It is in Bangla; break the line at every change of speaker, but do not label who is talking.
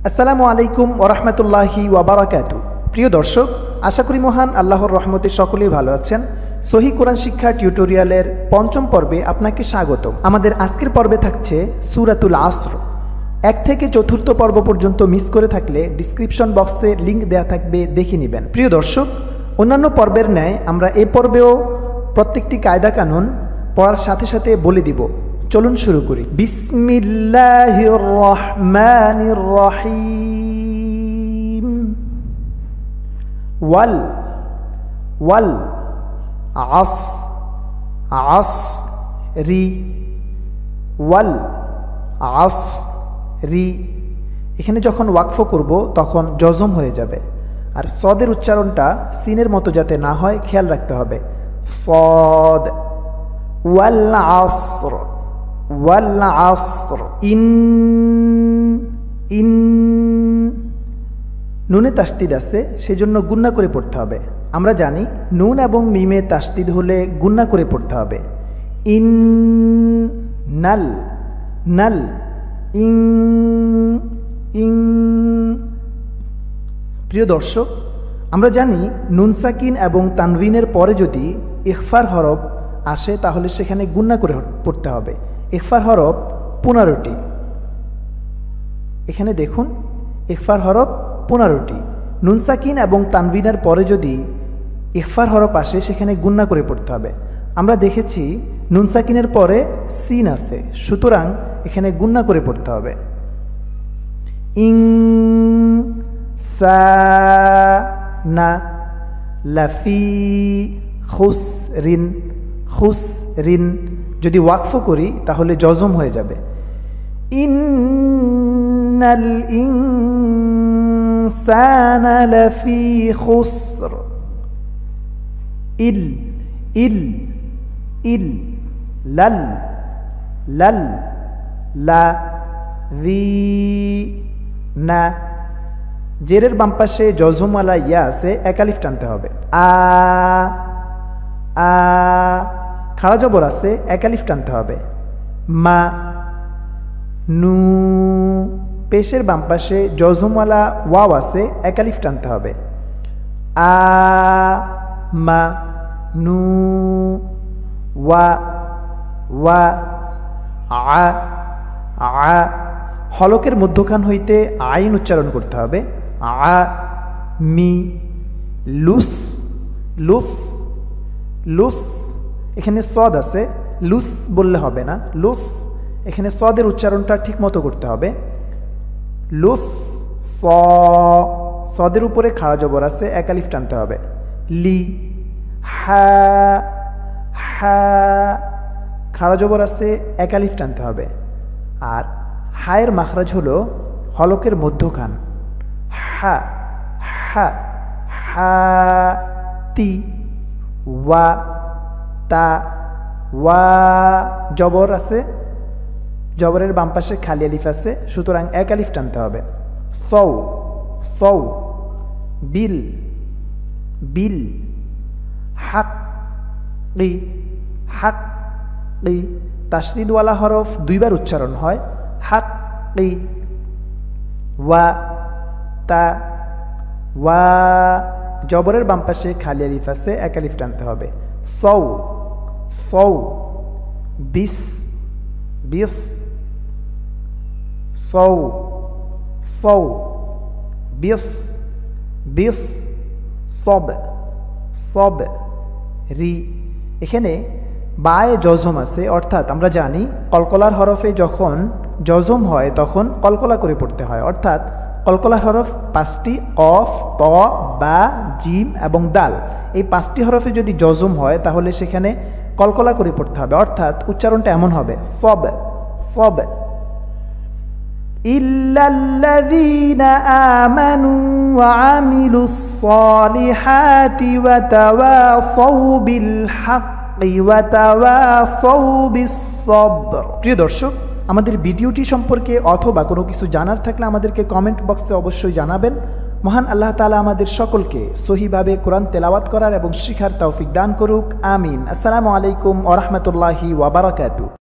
আসসালামু আলাইকুম ওয়া রাহমাতুল্লাহি ওয়া বারাকাতুহু। প্রিয় দর্শক, আশা করি মহান আল্লাহর রহমতে সকলেই ভালো আছেন। সহিহ কোরআন শিক্ষা টিউটোরিয়ালের পঞ্চম পর্বে আপনাকে স্বাগতম। আমাদের আজকের পর্বে থাকছে সূরাতুল আসর। 1 থেকে 4র্থ পর্ব পর্যন্ত মিস করে থাকলে ডিসক্রিপশন বক্সে লিংক দেওয়া থাকবে, দেখে নেবেন। প্রিয় দর্শক, অন্যান্য পর্বের ন্যায় আমরা এ পর্বেও প্রত্যেকটি কায়দা কানুন পড়ার সাথে সাথে বলে দিব। চলুন শুরু করি। বিসমিল্লাহির রহমানির রহিম। ওয়াল ওয়াল আস আস রি ওয়াল আস রি। এখানে যখন ওয়াকফ করব তখন জজম হয়ে যাবে, আর সদের উচ্চারণটা সিনের মতো যাতে না হয় খেয়াল রাখতে হবে। সদ ওয়াল আসর ওয়াল আসর। ইন ইন নুনে তাসদিদ আছে, সেজন্য গুন্না করে পড়তে হবে। আমরা জানি নুন এবং মিমে তাসদিদ হলে গুন্না করে পড়তে হবে। ইন নাল নাল ইং ইং। প্রিয় দর্শক, আমরা জানি নুন সাকিন এবং তানভিনের পরে যদি ইখফার হরফ আসে তাহলে সেখানে গুন্না করে পড়তে হবে। ইখফার হরফ 15টি। এখানে দেখুন, ইখফার হরফ 15টি। নুন সাকিন এবং তানভিনের পরে যদি ইখফার হরফ আসে সেখানে গুন্না করে পড়তে হবে। আমরা দেখেছি নুন সাকিনের পরে সিন আছে, সুতরাং এখানে গুন্না করে পড়তে হবে। ইং সা না লাফি খুসরিন খুসরিন। যদি ওয়াকফ করি তাহলে জজম হয়ে যাবে। ইন্নাল ইনসানা লাফি খুসর। ইল ইল ইল লাল লাল লা ভি না। জেরের বাম পাশে জজমওয়ালা ইয়া আছে, এক আলিফ টানতে হবে। আ আ খাড়া জবর আছে, এক আলিফ টানতে হবে। মা নু পেশের বাম পাশে জজমওয়ালা ওয়াও আছে, এক আলিফ টানতে হবে। আ মা নু ওয়া ওয়া আ আ। হলকের মধ্যখান হইতে আইন উচ্চারণ করতে হবে। আ মি লুস লুস লুস। এখানে সদ আছে, লুস বললে হবে না, লুস। এখানে সদের উচ্চারণটা ঠিক মতো করতে হবে। লুস স। সদের উপরে খাড়া জবর আছে, এক আলিফ টানতে হবে। লি হা হা খাড়া জবর আছে, এক আলিফ টানতে হবে। আর হায়ের মাখরাজ হলো হলকের মধ্যখান। হা হা হা তি ওয়া তা ওয়া। জবর আছে, জবরের বাম পাশে খালি আলিফ আছে, সুতরাং এক আলিফ টানতে হবে। সৌ সৌ বিল বিল হাক ই হাক ই। তাসদিদওয়ালা হরফ 2বার উচ্চারণ হয়। হাক ই ওয়া তা ওয়া। জবরের বাম পাশে খালি আলিফ আছে, এক আলিফ টানতে হবে। সৌ সৌ বিস বিস সৌ সৌ বিস বিস সব সব রি। এখানে বায়ে জজম আছে, অর্থাৎ আমরা জানি কলকলার হরফে যখন জজম হয় তখন কলকলা করে পড়তে হয়। অর্থাৎ কলকলার হরফ 5টি, কফ ত বা জিম এবং দাল। এই 5টি হরফে যদি জজম হয় তাহলে সেখানে কলকলা করে পড়তে হবে, অর্থাৎ উচ্চারণটা এমন হবে সব সব। ইল্লাল্লাযীনা আমানু ওয়া আমিলুস সালিহাতি ওয়া তাওয়াসাউ বিল হাক্কি ওয়া তাওয়াসাউ বিস সবর। প্রিয় দর্শক, আমাদের ভিডিওটি সম্পর্কে অথবা কোনো কিছু জানার থাকলে আমাদেরকে কমেন্ট বক্সে অবশ্যই জানাবেন। মহান আল্লাহ তাআলা আমাদের সকলকে সহিভাবে কোরআন তেলাওয়াত করার এবং শিখার তৌফিক দান করুক। আমিন। আসসালামু আলাইকুম ওয়া রাহমাতুল্লাহি ওয়া বারাকাতুহু।